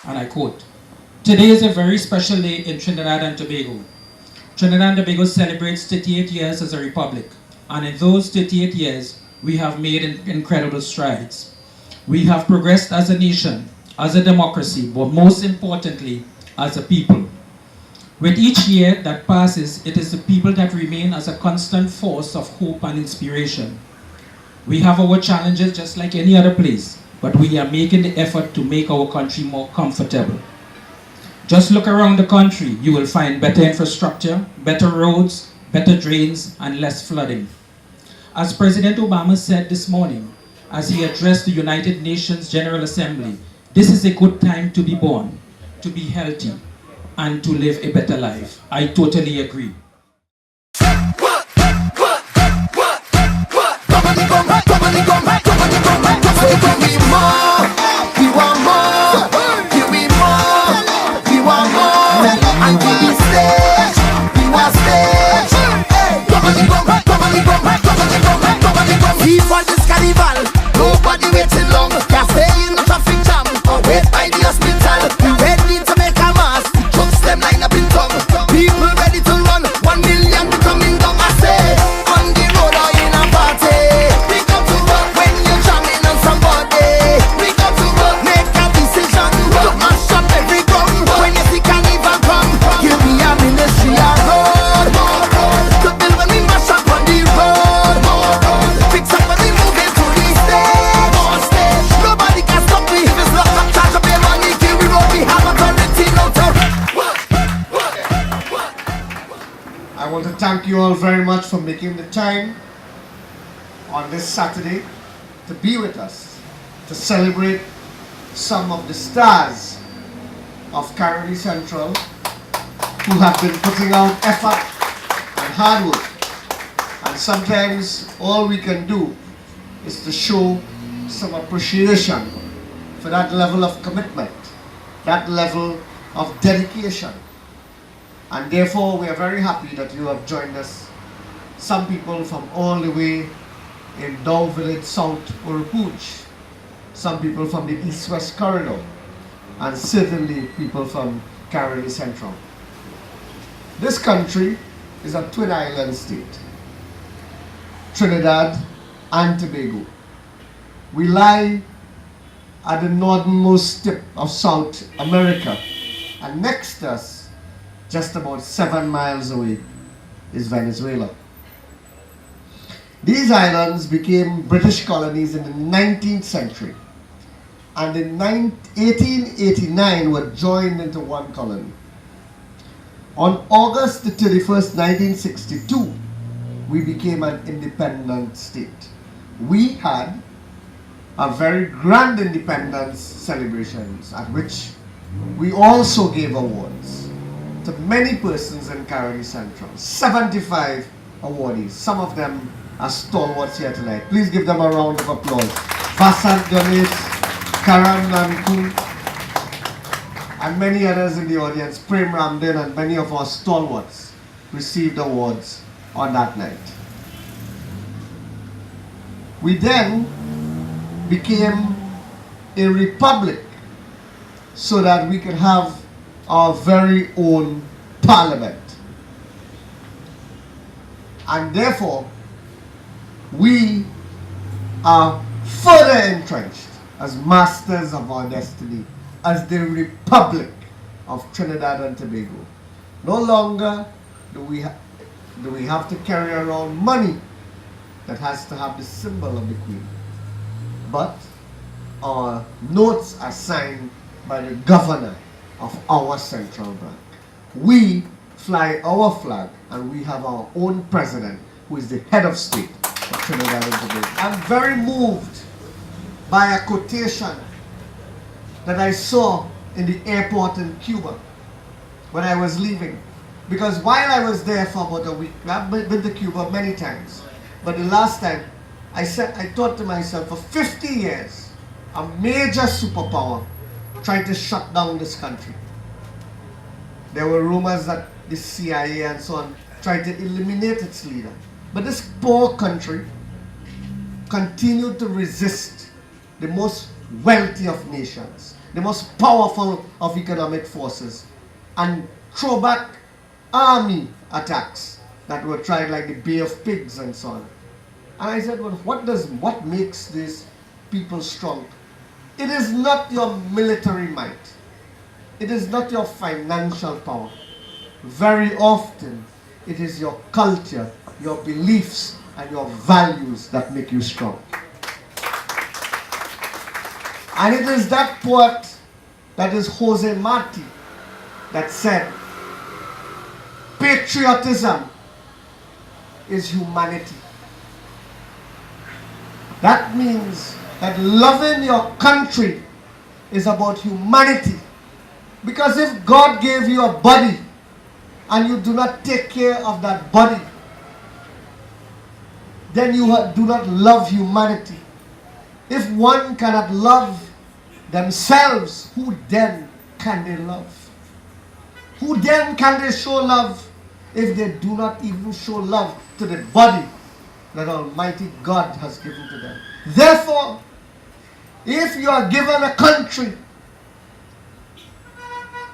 and I quote, "Today is a very special day in Trinidad and Tobago. Trinidad and Tobago celebrates 38 years as a republic, and in those 38 years, we have made incredible strides. We have progressed as a nation, as a democracy, but most importantly, as a people. With each year that passes, it is the people that remain as a constant force of hope and inspiration. We have our challenges just like any other place, but we are making the effort to make our country more comfortable. Just look around the country, you will find better infrastructure, better roads, better drains, and less flooding. As President Obama said this morning, as he addressed the United Nations General Assembly, this is a good time to be born, to be healthy, and to live a better life. I totally agree." Nobody waiting long, can't stay in the traffic jam or wait by the hospital. We ready to make a mass, trucks them line up in tongue. People ready to run, 1 million coming down. I say, on the road or in a party, we come to work when you're jamming on somebody. We come to work, make a decision, to mash up every drum. When you see carnival come, give me a ministry a road. To build when we mash up on the road. Fix up when we move into the stage. Nobody can stop me if it's locked up, charge up your money, till we road, we have authority, no terror. I want to thank you all very much for making the time on this Saturday to be with us, to celebrate some of the stars of Caroli Central who have been putting out effort and hard work. And sometimes all we can do is to show some appreciation for that level of commitment, that level of dedication. And therefore, we are very happy that you have joined us. Some people from all the way in Dow Village South, Urupuj, some people from the East-West Corridor, and certainly people from Caroli Central. This country is a twin island state, Trinidad and Tobago. We lie at the northernmost tip of South America, and next to us, just about 7 miles away, is Venezuela. These islands became British colonies in the 19th century, and in 1889 were joined into one colony. On August the 31st, 1962, we became an independent state. We had a very grand independence celebrations at which we also gave awards to many persons in Caroli Central. 75 awardees. Some of them are stalwarts here tonight. Please give them a round of applause. Vasant Ganesh, Karan Nanku, and many others in the audience, Prem Ramden, and many of our stalwarts received awards on that night. We then became a republic so that we could have our very own parliament. And therefore, we are further entrenched as masters of our destiny, as the Republic of Trinidad and Tobago. No longer do we have to carry around money that has to have the symbol of the Queen, but our notes are signed by the governor of our central bank. We fly our flag, and we have our own president who is the head of state of Trinidad and Tobago. I'm very moved by a quotation that I saw in the airport in Cuba when I was leaving. Because while I was there for about a week, I've been to Cuba many times, but the last time I thought to myself, for 50 years, a major superpower tried to shut down this country. There were rumors that the CIA and so on tried to eliminate its leader. But this poor country continued to resist the most wealthy of nations, the most powerful of economic forces, and throw back army attacks that were tried like the Bay of Pigs and so on. And I said, well, what makes these people strong? It is not your military might. It is not your financial power. Very often, it is your culture, your beliefs, and your values that make you strong. And it is that poet, that is Jose Marti, that said, patriotism is humanity. That means that loving your country is about humanity. Because if God gave you a body and you do not take care of that body, then you do not love humanity. If one cannot love themselves, who then can they love? Who then can they show love if they do not even show love to the body that Almighty God has given to them? Therefore, if you are given a country,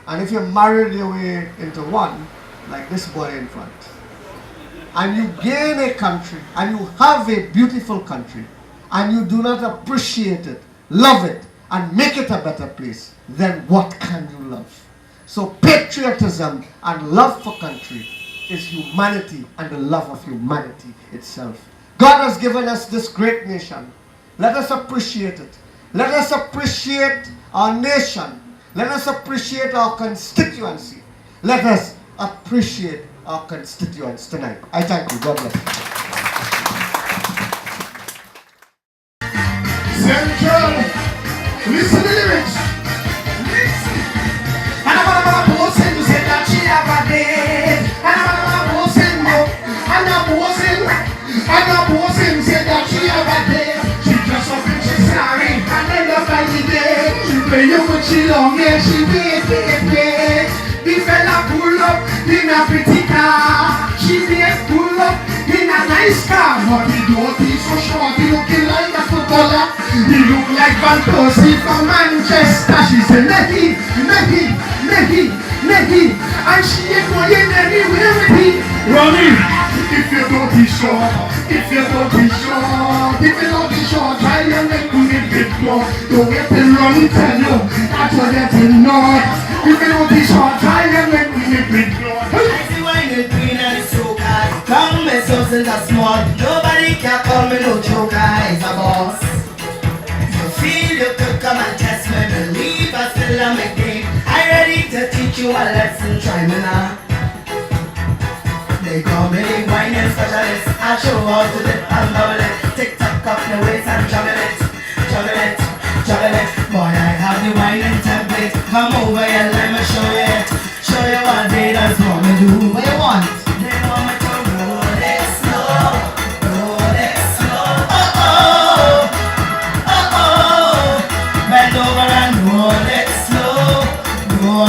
and if you married your way into one, like this boy in front, and you gain a country, and you have a beautiful country, and you do not appreciate it, love it, and make it a better place, then what can you love? So patriotism and love for country is humanity and the love of humanity itself. God has given us this great nation. Let us appreciate it. Let us appreciate our nation. Let us appreciate our constituency. Let us appreciate our constituents tonight. I thank you. God bless you. Central, listen to the lyrics. Listen. And I'm gonna post him to say that she have a day. And I'm gonna post him, and I'm posing, and I'm posing, say that she have a day. She dress up in she sorry, and then up by the day. She play you with she long hair, she wait. The fella pull up in a pretty car. She made pull up in a nice car. But he don't be so short, he looking like a footballer. He look like Van Persie from Manchester. She said, Nehi. And she ain't going anywhere with him. Ronnie, if you don't be sure, if you don't be sure, try and make me a bit more. Don't wait till Ronnie tell you, that's what you did not. If you don't be sure, try and make me a bit more. I see wine is green and it's so high. Come my sauces are small. Nobody can call me no joker. It's a boss. You feel you could come and test me. Believe I still am a game. I ready to teach you a lesson. Try me now. They call me the wine and specialist. I show how to dip and bubble it. Tick tock up the waist and juggle it. Boy, I have the wine and template. Come over here, let me show you it. Show you what they just want me do. What you want? They want me to roll it slow. Oh. Bend over and roll it slow. Oh.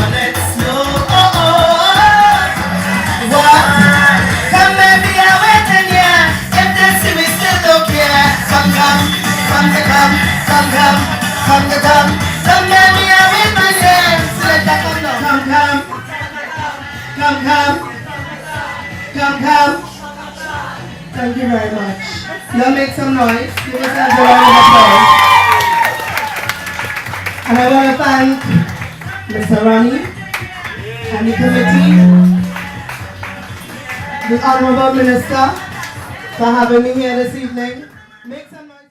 What? Come baby, I'm waiting here. If they see me still look here. Come baby, I'm with my hands. Let that come down. Come. Thank you very much. Y'all make some noise. Give yourselves a round of applause. And I want to thank Mr. Ronnie and the committee, the Honorable Minister, for having me here this evening. Make some noise.